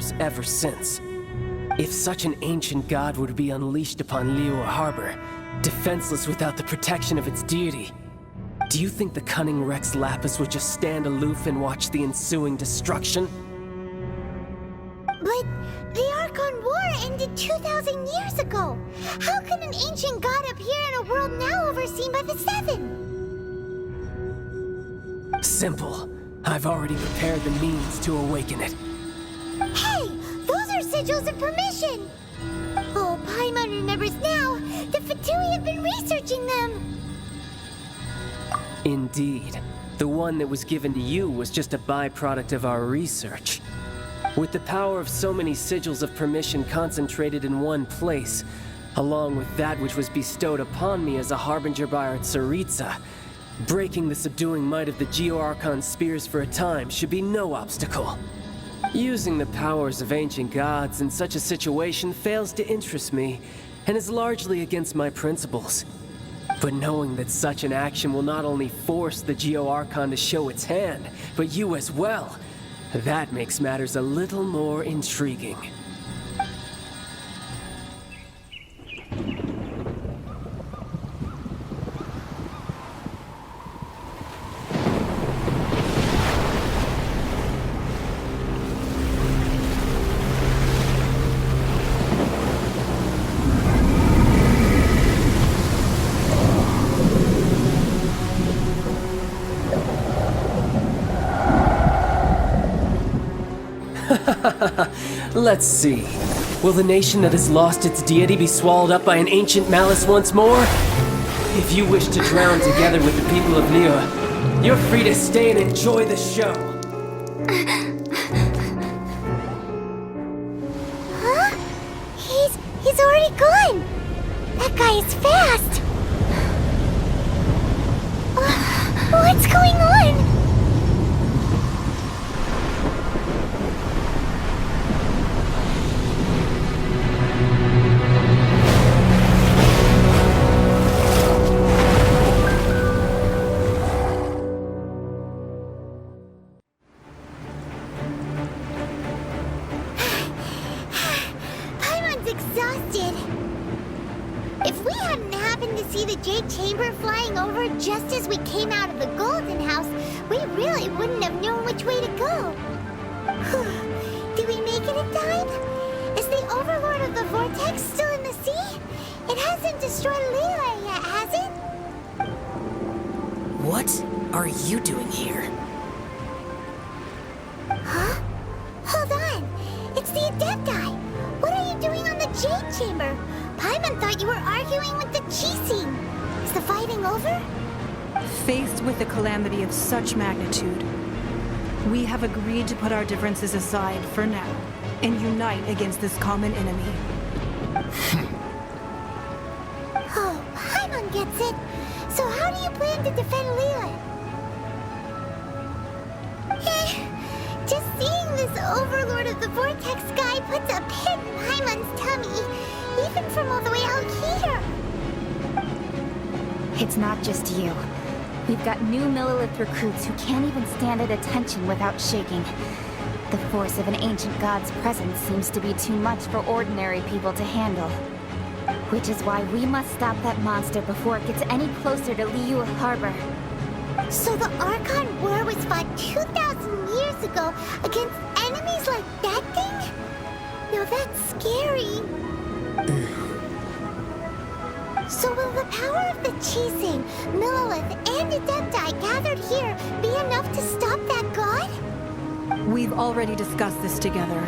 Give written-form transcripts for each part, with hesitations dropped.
wars ever since. If such an ancient god were to be unleashed upon Liyue Harbor, defenseless without the protection of its deity, do you think the cunning Rex Lapis would just stand aloof and watch the ensuing destruction? But the Archon War ended 2,000 years ago. How can an ancient god appear in a world now overseen by the Seven? Simple. I've already prepared the means to awaken it. Hey! Those are sigils of permission! Oh, Paimon remembers now. The Fatui have been researching them. Indeed. The one that was given to you was just a byproduct of our research. With the power of so many sigils of permission concentrated in one place, along with that which was bestowed upon me as a harbinger by our Tsaritsa, breaking the subduing might of the Geo-Archon spears for a time should be no obstacle. Using the powers of ancient gods in such a situation fails to interest me, and is largely against my principles. But knowing that such an action will not only force the Geo-Archon to show its hand, but you as well, that makes matters a little more intriguing. Let's see. Will the nation that has lost its deity be swallowed up by an ancient malice once more? If you wish to drown together with the people of Liyue, you're free to stay and enjoy the show. Huh? He's already gone. That guy is fast. What's going on? Exhausted. If we hadn't happened to see the Jade Chamber flying over just as we came out of the Golden House, we really wouldn't have known which way to go. Did we make it in time? Is the Overlord of the Vortex still in the sea? It hasn't destroyed Liyue yet, has it? What are you doing here? Huh? Hold on. It's the Adepti. What are you doing on the Jade Chamber? Paimon thought you were arguing with the Chising. Is the fighting over? Faced with a calamity of such magnitude, we have agreed to put our differences aside for now and unite against this common enemy. Oh, Paimon gets it. So how do you plan to defend Liyue? Just seeing this Overlord of the Vortex guy puts a pit in Paimon's tummy, even from all the way out here. It's not just you. We've got new Millelith recruits who can't even stand at attention without shaking. The force of an ancient god's presence seems to be too much for ordinary people to handle. Which is why we must stop that monster before it gets any closer to Liyue Harbor. So the Archon War was fought 2,000 years ago against enemies like that thing? Now that's scary. So will the power of the Chising, Millelith, and Adepti gathered here be enough to stop that god? We've already discussed this together,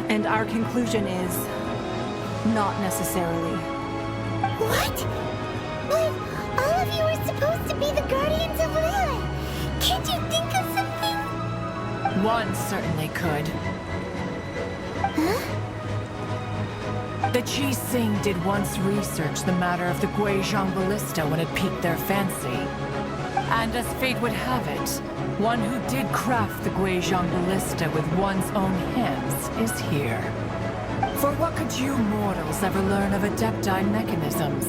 and our conclusion is not necessarily. What? But all of you are supposed to be the guardians of Liyue. Can't you think of something? One certainly could. Huh? The Chising did once research the matter of the Guizhong Ballista when it piqued their fancy. And as fate would have it, one who did craft the Guizhong Ballista with one's own hands is here. For what could you mortals ever learn of Adepti mechanisms?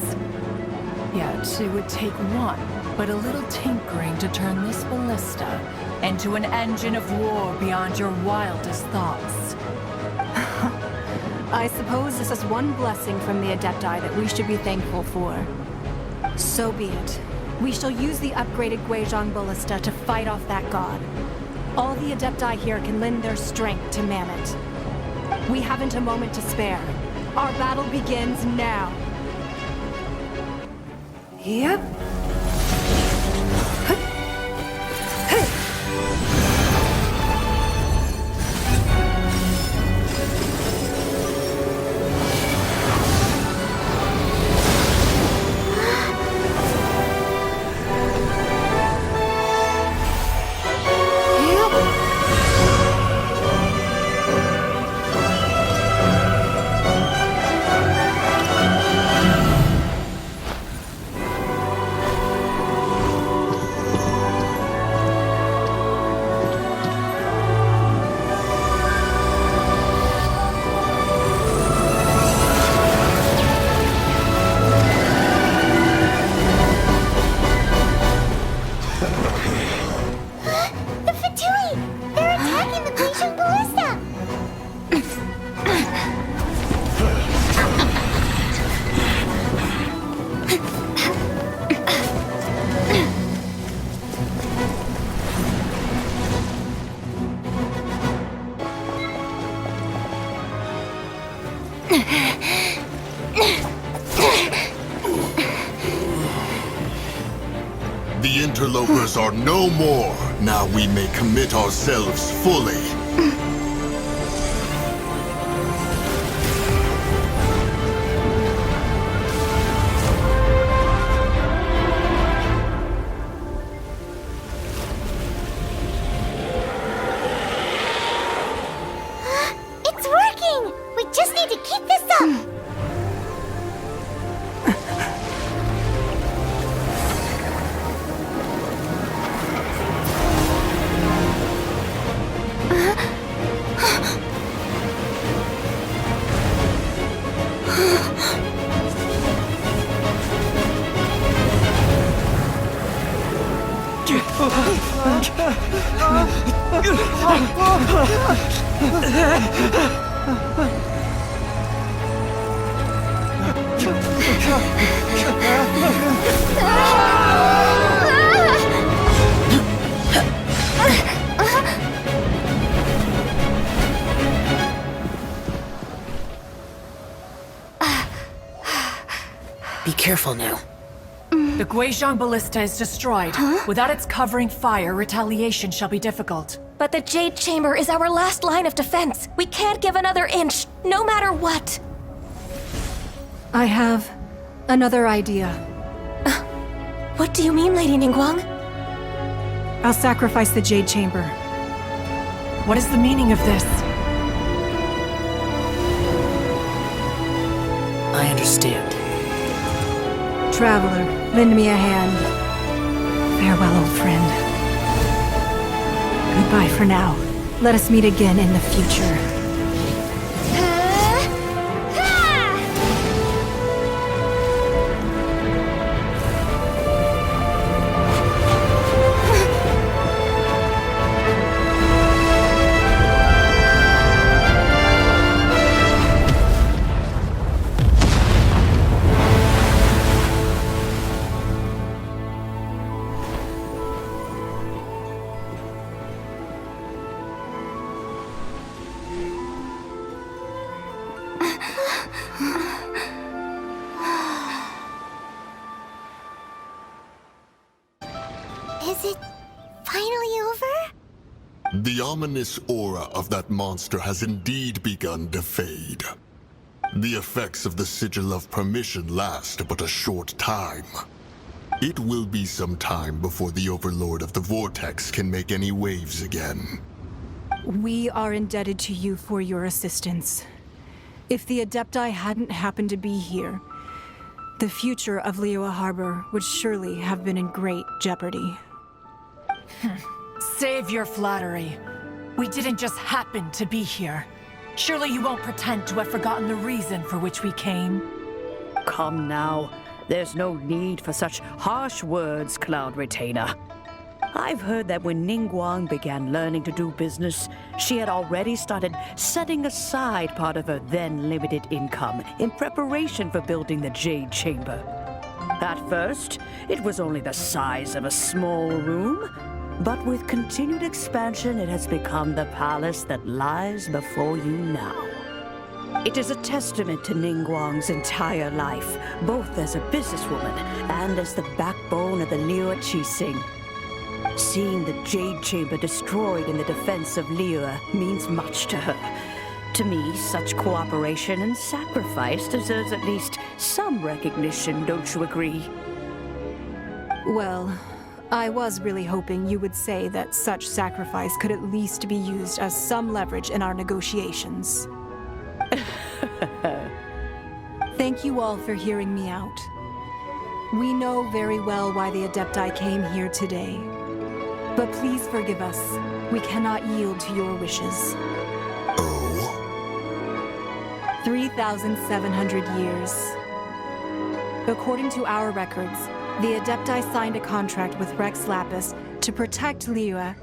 Yet it would take one, but a little tinkering to turn this ballista into an engine of war beyond your wildest thoughts. I suppose this is one blessing from the Adepti that we should be thankful for. So be it. We shall use the upgraded Guizhong Ballista to fight off that god. All the Adepti here can lend their strength to man it. We haven't a moment to spare. Our battle begins now. Yep. The Fatui! They're attacking the Genshin Ballista! The interlopers are no more. Now we may commit ourselves fully. It's working! We just need to keep this up! Be careful now. The Guizhong Ballista is destroyed. Without its covering fire, retaliation shall be difficult. But the Jade Chamber is our last line of defense. We can't give another inch, no matter what. I have another idea. What do you mean, Lady Ningguang? I'll sacrifice the Jade Chamber. What is the meaning of this? I understand. Traveler, lend me a hand. Farewell, old friend. Goodbye for now. Let us meet again in the future. Is it finally over? The ominous aura of that monster has indeed begun to fade. The effects of the Sigil of Permission last but a short time. It will be some time before the Overlord of the Vortex can make any waves again. We are indebted to you for your assistance. If the Adepti hadn't happened to be here, the future of Liyue Harbor would surely have been in great jeopardy. Save your flattery. We didn't just happen to be here. Surely you won't pretend to have forgotten the reason for which we came. Come now. There's no need for such harsh words, Cloud Retainer. I've heard that when Ningguang began learning to do business, she had already started setting aside part of her then limited income in preparation for building the Jade Chamber. At first, it was only the size of a small room, but with continued expansion, it has become the palace that lies before you now. It is a testament to Ningguang's entire life, both as a businesswoman and as the backbone of the Liyue Qixing. Seeing the Jade Chamber destroyed in the defense of Liyue means much to her. To me, such cooperation and sacrifice deserves at least some recognition, don't you agree? Well, I was really hoping you would say that such sacrifice could at least be used as some leverage in our negotiations. Thank you all for hearing me out. We know very well why the Adepti came here today. But please forgive us. We cannot yield to your wishes. 3,700 years. According to our records, the Adepti signed a contract with Rex Lapis to protect Liyue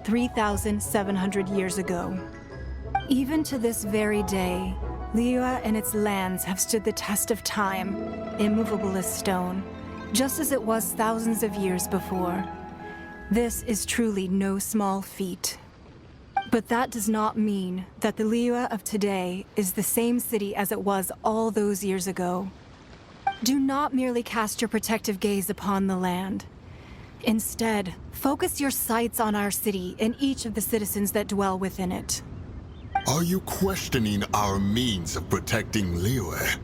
3,700 years ago. Even to this very day, Liyue and its lands have stood the test of time, immovable as stone, just as it was thousands of years before. This is truly no small feat. But that does not mean that the Liyue of today is the same city as it was all those years ago. Do not merely cast your protective gaze upon the land. Instead, focus your sights on our city and each of the citizens that dwell within it. Are you questioning our means of protecting Liyue?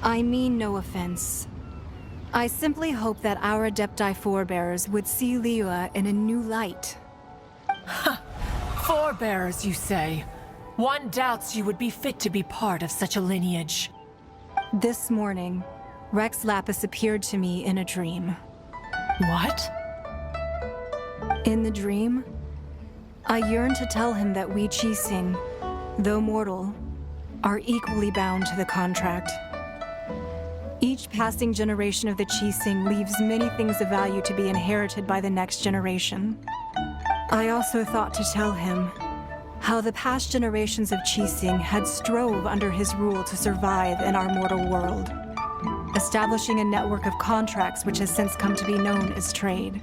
I mean no offense. I simply hope that our Adepti forebears would see Liyue in a new light. Forebearers, you say? One doubts you would be fit to be part of such a lineage. This morning, Rex Lapis appeared to me in a dream. What? In the dream, I yearned to tell him that we Qixing, though mortal, are equally bound to the contract. Each passing generation of the Qixing leaves many things of value to be inherited by the next generation. I also thought to tell him how the past generations of Qixing had strove under his rule to survive in our mortal world, establishing a network of contracts which has since come to be known as trade.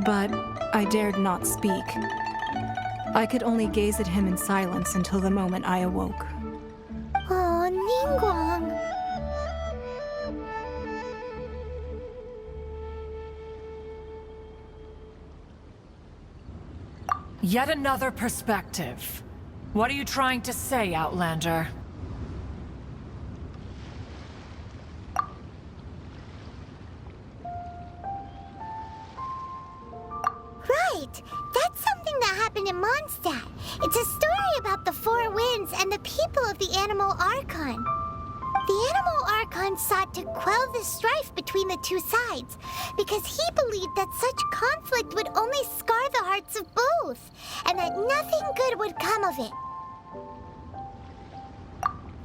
But I dared not speak. I could only gaze at him in silence until the moment I awoke. Oh, Ningguang. Yet another perspective. What are you trying to say, Outlander? Right! That's something that happened in Mondstadt. It's a story about the Four Winds and the people of the Animal Archon. The Animal Archon sought to quell the strife between the two sides because he believed that such conflict would only scar the hearts of both, and that nothing good would come of it.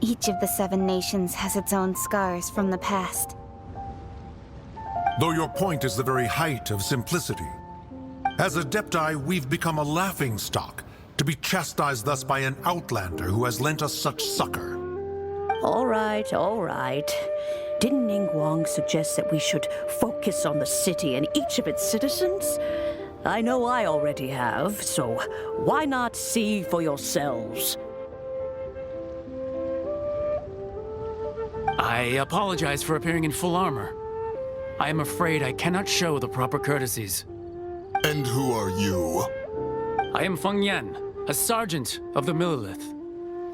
Each of the 7 nations has its own scars from the past. Though your point is the very height of simplicity. As Adepti, we've become a laughingstock, to be chastised thus by an outlander who has lent us such succor. All right, all right. Didn't Ningguang suggest that we should focus on the city and each of its citizens? I know I already have, so why not see for yourselves? I apologize for appearing in full armor. I am afraid I cannot show the proper courtesies. And who are you? I am Feng Yan, a sergeant of the Millilith.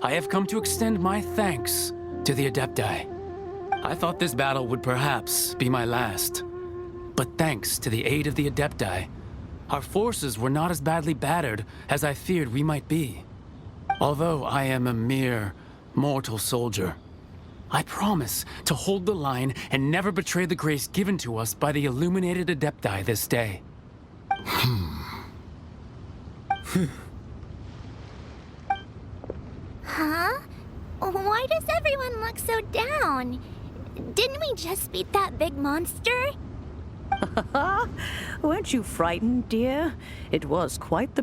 I have come to extend my thanks to the Adepti. I thought this battle would perhaps be my last. But thanks to the aid of the Adepti, our forces were not as badly battered as I feared we might be. Although I am a mere mortal soldier, I promise to hold the line and never betray the grace given to us by the illuminated Adepti this day. Huh? Why does everyone look so down? Didn't we just beat that big monster? Weren't you frightened, dear? It was quite the